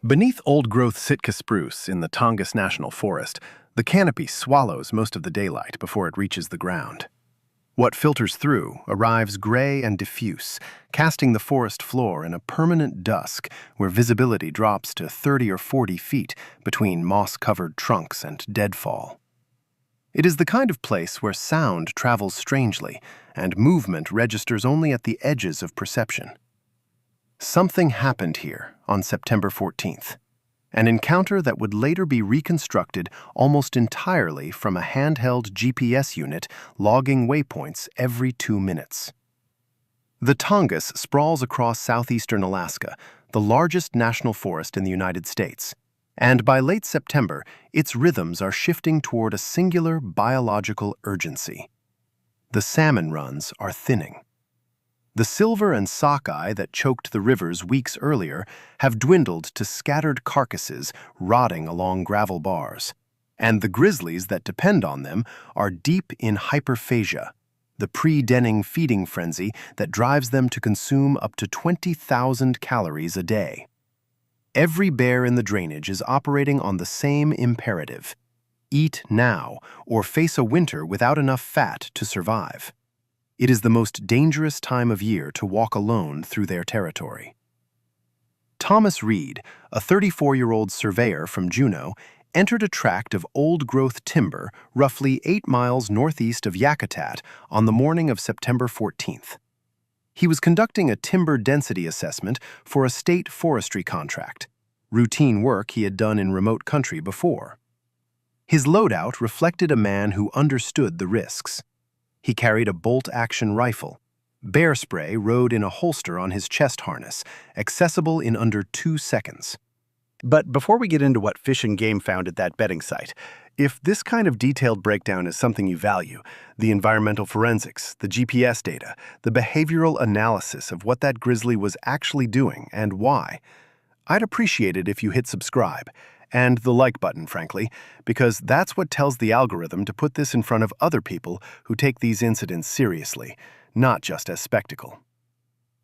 Beneath old-growth Sitka spruce in the Tongass National Forest, the canopy swallows most of the daylight before it reaches the ground. What filters through arrives gray and diffuse, casting the forest floor in a permanent dusk where visibility drops to 30 or 40 feet between moss-covered trunks and deadfall. It is the kind of place where sound travels strangely and movement registers only at the edges of perception. Something happened here on September 14th, an encounter that would later be reconstructed almost entirely from a handheld GPS unit logging waypoints every 2 minutes. The Tongass sprawls across southeastern Alaska, the largest national forest in the United States, and by late September, its rhythms are shifting toward a singular biological urgency. The salmon runs are thinning. The silver and sockeye that choked the rivers weeks earlier have dwindled to scattered carcasses rotting along gravel bars, and the grizzlies that depend on them are deep in hyperphagia, the pre-denning feeding frenzy that drives them to consume up to 20,000 calories a day. Every bear in the drainage is operating on the same imperative: eat now or face a winter without enough fat to survive. It is the most dangerous time of year to walk alone through their territory. Thomas Reed, a 34-year-old surveyor from Juneau, entered a tract of old-growth timber roughly 8 miles northeast of Yakutat on the morning of September 14th. He was conducting a timber density assessment for a state forestry contract, routine work he had done in remote country before. His loadout reflected a man who understood the risks. He carried a bolt-action rifle. Bear spray rode in a holster on his chest harness, accessible in under 2 seconds. But before we get into what Fish and Game found at that bedding site, if this kind of detailed breakdown is something you value, the environmental forensics, the GPS data, the behavioral analysis of what that grizzly was actually doing and why, I'd appreciate it if you hit subscribe, and the like button, frankly, because that's what tells the algorithm to put this in front of other people who take these incidents seriously, not just as spectacle.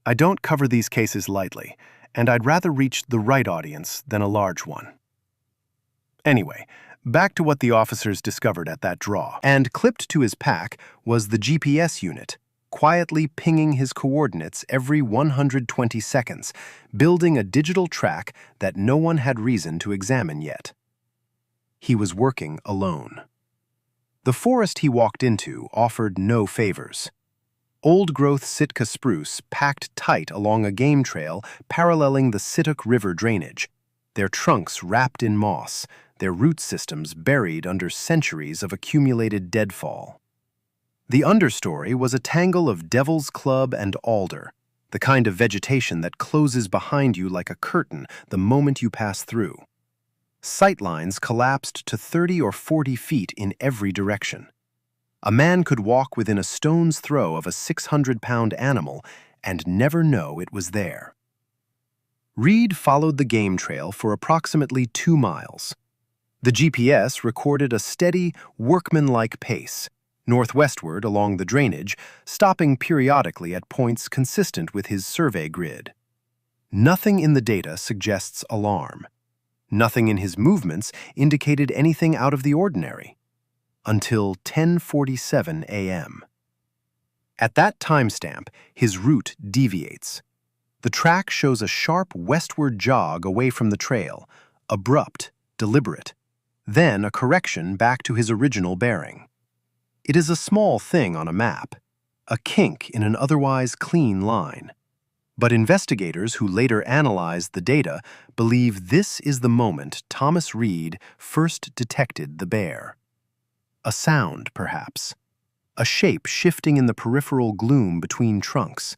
I don't cover these cases lightly, and I'd rather reach the right audience than a large one. Anyway, back to what the officers discovered at that draw. And clipped to his pack was the GPS unit, quietly pinging his coordinates every 120 seconds, building a digital track that no one had reason to examine yet. He was working alone. The forest he walked into offered no favors. Old-growth Sitka spruce packed tight along a game trail paralleling the Situk River drainage, their trunks wrapped in moss, their root systems buried under centuries of accumulated deadfall. The understory was a tangle of devil's club and alder, the kind of vegetation that closes behind you like a curtain the moment you pass through. Sightlines collapsed to 30 or 40 feet in every direction. A man could walk within a stone's throw of a 600-pound animal and never know it was there. Reed followed the game trail for approximately 2 miles. The GPS recorded a steady, workmanlike pace, northwestward along the drainage, stopping periodically at points consistent with his survey grid. Nothing in the data suggests alarm. Nothing in his movements indicated anything out of the ordinary. Until 10:47 a.m. At that timestamp, his route deviates. The track shows a sharp westward jog away from the trail, abrupt, deliberate, then a correction back to his original bearing. It is a small thing on a map, a kink in an otherwise clean line. But investigators who later analyzed the data believe this is the moment Thomas Reed first detected the bear. A sound, perhaps. A shape shifting in the peripheral gloom between trunks.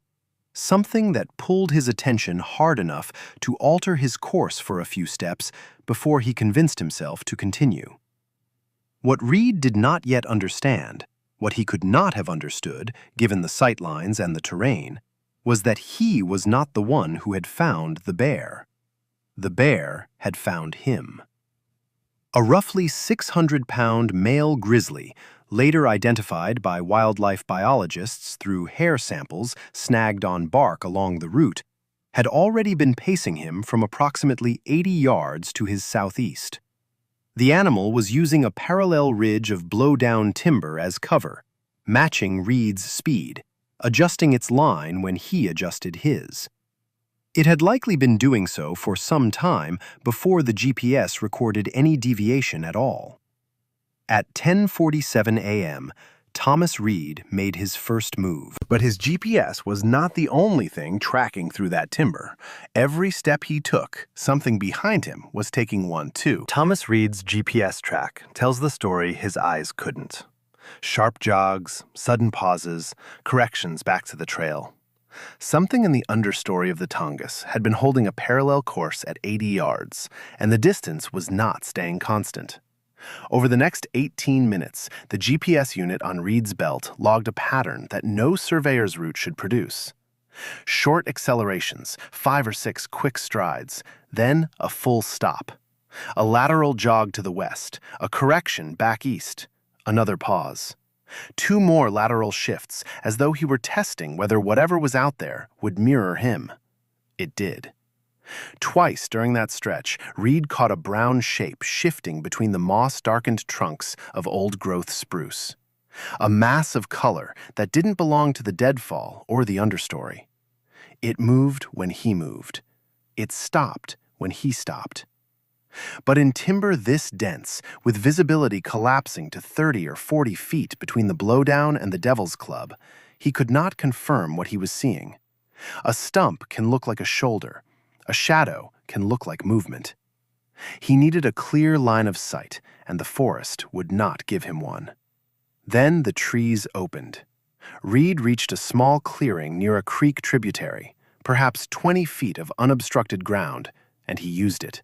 Something that pulled his attention hard enough to alter his course for a few steps before he convinced himself to continue. What Reed did not yet understand, what he could not have understood, given the sightlines and the terrain, was that he was not the one who had found the bear. The bear had found him. A roughly 600-pound male grizzly, later identified by wildlife biologists through hair samples snagged on bark along the route, had already been pacing him from approximately 80 yards to his southeast. The animal was using a parallel ridge of blow-down timber as cover, matching Reed's speed, adjusting its line when he adjusted his. It had likely been doing so for some time before the GPS recorded any deviation at all. At 10:47 a.m., Thomas Reed made his first move. But his GPS was not the only thing tracking through that timber. Every step he took, something behind him was taking one too. Thomas Reed's GPS track tells the story his eyes couldn't. Sharp jogs, sudden pauses, corrections back to the trail. Something in the understory of the Tongass had been holding a parallel course at 80 yards, and the distance was not staying constant. Over the next 18 minutes, the GPS unit on Reed's belt logged a pattern that no surveyor's route should produce. Short accelerations, 5 or 6 quick strides, then a full stop. A lateral jog to the west, a correction back east, another pause. 2 more lateral shifts, as though he were testing whether whatever was out there would mirror him. It did. Twice during that stretch, Reed caught a brown shape shifting between the moss-darkened trunks of old-growth spruce. A mass of color that didn't belong to the deadfall or the understory. It moved when he moved. It stopped when he stopped. But in timber this dense, with visibility collapsing to 30 or 40 feet between the blowdown and the Devil's Club, he could not confirm what he was seeing. A stump can look like a shoulder. A shadow can look like movement. He needed a clear line of sight, and the forest would not give him one. Then the trees opened. Reed reached a small clearing near a creek tributary, perhaps 20 feet of unobstructed ground, and he used it.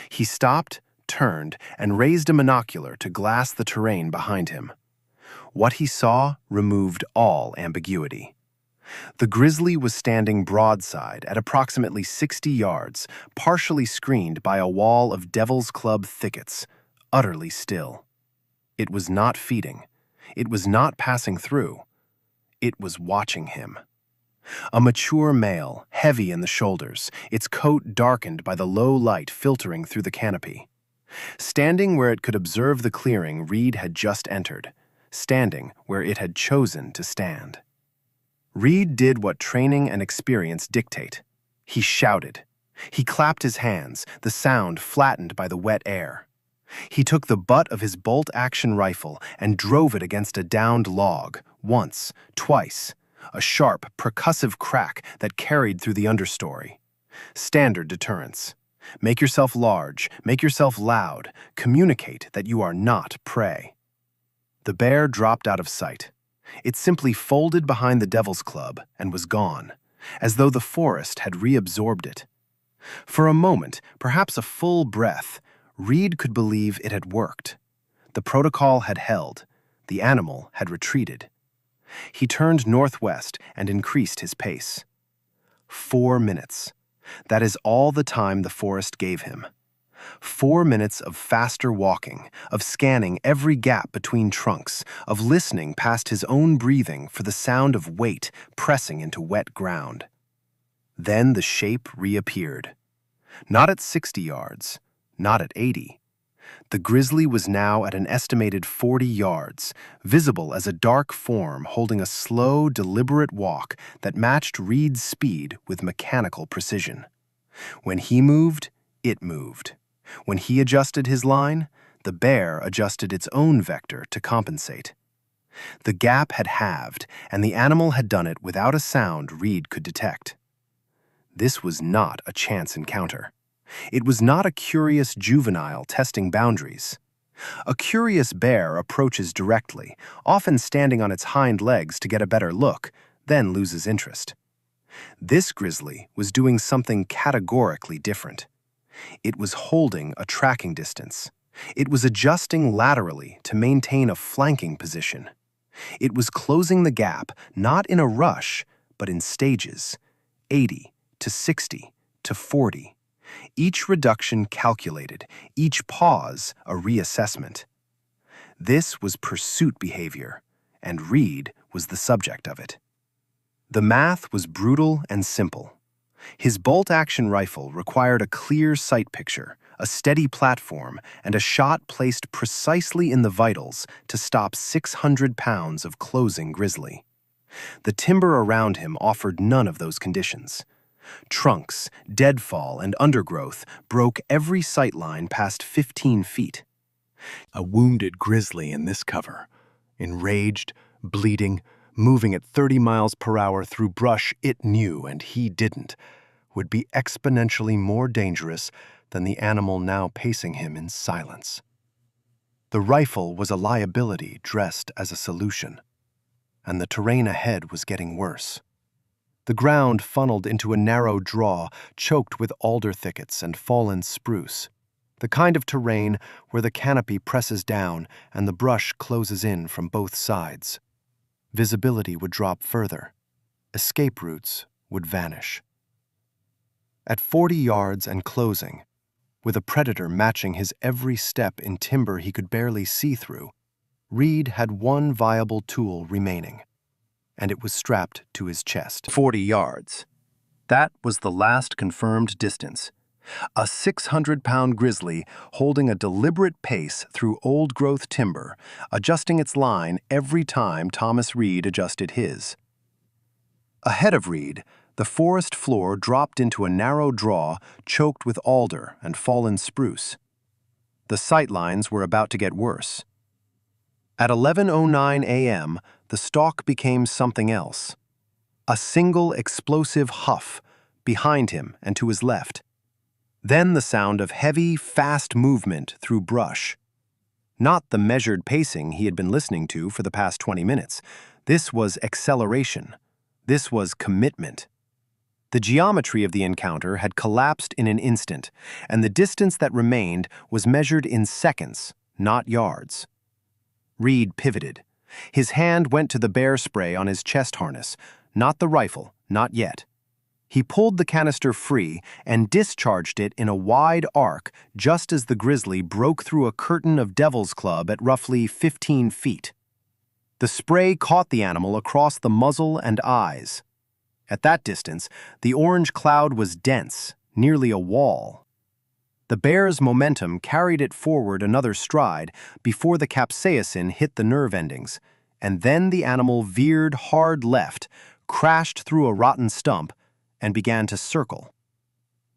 He stopped, turned, and raised a monocular to glass the terrain behind him. What he saw removed all ambiguity. The Grizzly was standing broadside at approximately 60 yards, partially screened by a wall of Devil's Club thickets, utterly still. It was not feeding. It was not passing through. It was watching him. A mature male, heavy in the shoulders, its coat darkened by the low light filtering through the canopy. Standing where it could observe the clearing Reed had just entered, standing where it had chosen to stand. Reed did what training and experience dictate. He shouted. He clapped his hands, the sound flattened by the wet air. He took the butt of his bolt-action rifle and drove it against a downed log, once, twice, a sharp, percussive crack that carried through the understory. Standard deterrence. Make yourself large, make yourself loud, communicate that you are not prey. The bear dropped out of sight. It simply folded behind the Devil's Club and was gone, as though the forest had reabsorbed it. For a moment, perhaps a full breath, Reed could believe it had worked. The protocol had held. The animal had retreated. He turned northwest and increased his pace. 4 minutes. That is all the time the forest gave him. 4 minutes of faster walking, of scanning every gap between trunks, of listening past his own breathing for the sound of weight pressing into wet ground. Then the shape reappeared. Not at 60 yards, not at 80. The Grizzly was now at an estimated 40 yards, visible as a dark form holding a slow, deliberate walk that matched Reed's speed with mechanical precision. When he moved, it moved. When he adjusted his line, the bear adjusted its own vector to compensate. The gap had halved, and the animal had done it without a sound Reed could detect. This was not a chance encounter. It was not a curious juvenile testing boundaries. A curious bear approaches directly, often standing on its hind legs to get a better look, then loses interest. This grizzly was doing something categorically different. It was holding a tracking distance. It was adjusting laterally to maintain a flanking position. It was closing the gap not in a rush, but in stages, 80 to 60 to 40. Each reduction calculated, each pause a reassessment. This was pursuit behavior, and Reed was the subject of it. The math was brutal and simple. His bolt-action rifle required a clear sight picture, a steady platform, and a shot placed precisely in the vitals to stop 600 pounds of closing Grizzly. The timber around him offered none of those conditions. Trunks, deadfall, and undergrowth broke every sight line past 15 feet. A wounded grizzly in this cover, enraged, bleeding, moving at 30 miles per hour through brush it knew and he didn't, would be exponentially more dangerous than the animal now pacing him in silence. The rifle was a liability dressed as a solution, and the terrain ahead was getting worse. The ground funneled into a narrow draw choked with alder thickets and fallen spruce, the kind of terrain where the canopy presses down and the brush closes in from both sides. Visibility would drop further. Escape routes would vanish. At 40 yards and closing, with a predator matching his every step in timber he could barely see through, Reed had one viable tool remaining, and it was strapped to his chest. 40 yards. That was the last confirmed distance. A 600-pound grizzly holding a deliberate pace through old-growth timber, adjusting its line every time Thomas Reed adjusted his. Ahead of Reed, the forest floor dropped into a narrow draw choked with alder and fallen spruce. The sight lines were about to get worse. At 11:09 a.m., the stalk became something else. A single explosive huff behind him and to his left. Then the sound of heavy, fast movement through brush. Not the measured pacing he had been listening to for the past 20 minutes. This was acceleration. This was commitment. The geometry of the encounter had collapsed in an instant, and the distance that remained was measured in seconds, not yards. Reed pivoted. His hand went to the bear spray on his chest harness, not the rifle, not yet. He pulled the canister free and discharged it in a wide arc just as the grizzly broke through a curtain of devil's club at roughly 15 feet. The spray caught the animal across the muzzle and eyes. At that distance, the orange cloud was dense, nearly a wall. The bear's momentum carried it forward another stride before the capsaicin hit the nerve endings, and then the animal veered hard left, crashed through a rotten stump, and began to circle.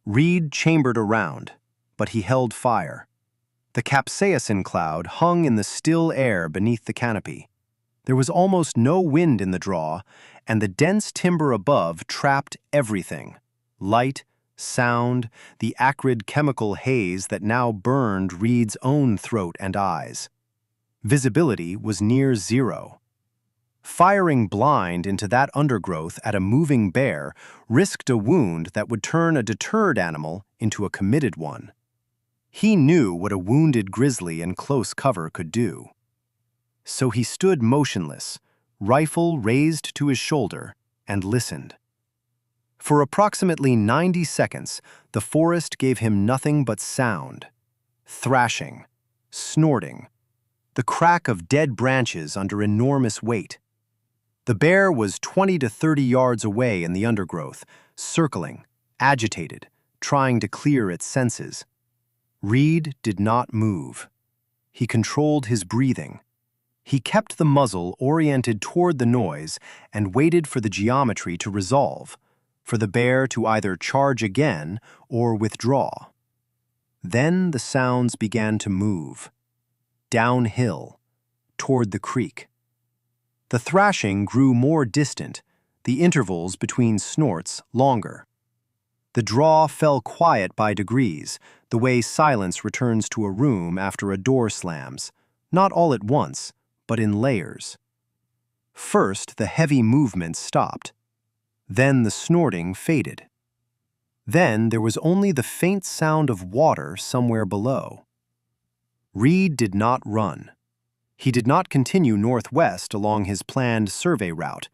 Reed chambered around, but he held fire. The capsaicin cloud hung in the still air beneath the canopy. There was almost no wind in the draw, and the dense timber above trapped everything: light, sound, the acrid chemical haze that now burned Reed's own throat and eyes. Visibility was near zero. Firing blind into that undergrowth at a moving bear risked a wound that would turn a deterred animal into a committed one. He knew what a wounded grizzly in close cover could do. So he stood motionless, rifle raised to his shoulder, and listened. For approximately 90 seconds, the forest gave him nothing but sound: thrashing, snorting, the crack of dead branches under enormous weight. The bear was 20 to 30 yards away in the undergrowth, circling, agitated, trying to clear its senses. Reed did not move. He controlled his breathing. He kept the muzzle oriented toward the noise and waited for the geometry to resolve, for the bear to either charge again or withdraw. Then the sounds began to move, downhill, toward the creek. The thrashing grew more distant, the intervals between snorts longer. The draw fell quiet by degrees, the way silence returns to a room after a door slams, not all at once, but in layers. First, the heavy movement stopped. Then the snorting faded. Then there was only the faint sound of water somewhere below. Reed did not run. He did not continue northwest along his planned survey route.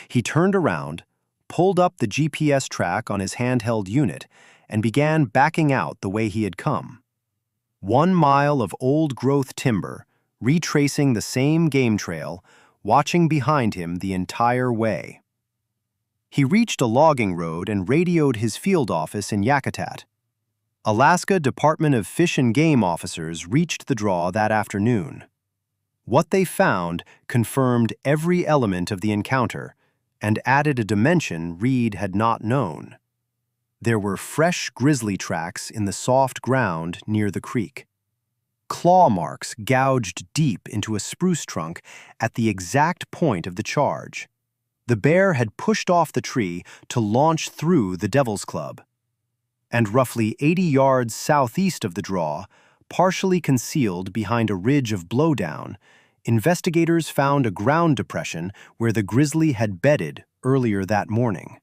He turned around, pulled up the GPS track on his handheld unit, and began backing out the way he had come. 1 mile of old-growth timber, retracing the same game trail, watching behind him the entire way. He reached a logging road and radioed his field office in Yakutat. Alaska Department of Fish and Game officers reached the draw that afternoon. What they found confirmed every element of the encounter and added a dimension Reed had not known. There were fresh grizzly tracks in the soft ground near the creek. Claw marks gouged deep into a spruce trunk at the exact point of the charge. The bear had pushed off the tree to launch through the Devil's Club. And roughly 80 yards southeast of the draw, partially concealed behind a ridge of blowdown, investigators found a ground depression where the grizzly had bedded earlier that morning.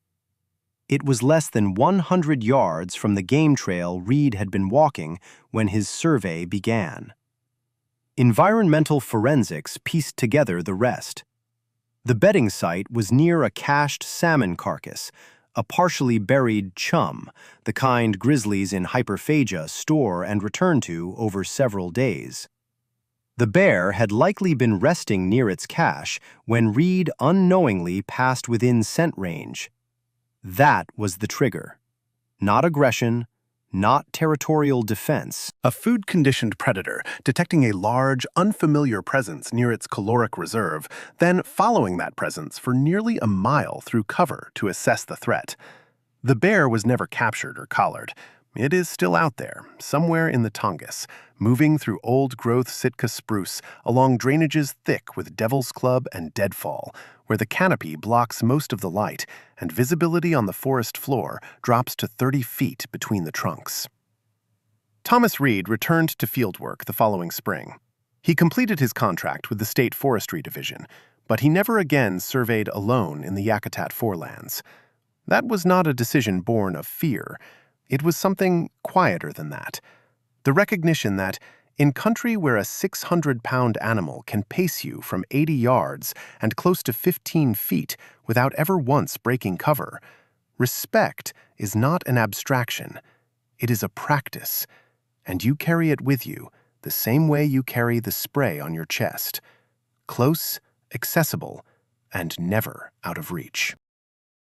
It was less than 100 yards from the game trail Reed had been walking when his survey began. Environmental forensics pieced together the rest. The bedding site was near a cached salmon carcass, a partially buried chum, the kind grizzlies in hyperphagia store and return to over several days. The bear had likely been resting near its cache when Reed unknowingly passed within scent range. That was the trigger. Not aggression, not territorial defense. A food-conditioned predator detecting a large, unfamiliar presence near its caloric reserve, then following that presence for nearly a mile through cover to assess the threat. The bear was never captured or collared. It is still out there, somewhere in the Tongass, moving through old-growth Sitka spruce along drainages thick with Devil's Club and deadfall, where the canopy blocks most of the light and visibility on the forest floor drops to 30 feet between the trunks. Thomas Reed returned to fieldwork the following spring. He completed his contract with the State Forestry Division, but he never again surveyed alone in the Yakutat forelands. That was not a decision born of fear. It was something quieter than that. The recognition that, in country where a 600-pound animal can pace you from 80 yards and close to 15 feet without ever once breaking cover, respect is not an abstraction. It is a practice, and you carry it with you the same way you carry the spray on your chest. Close, accessible, and never out of reach.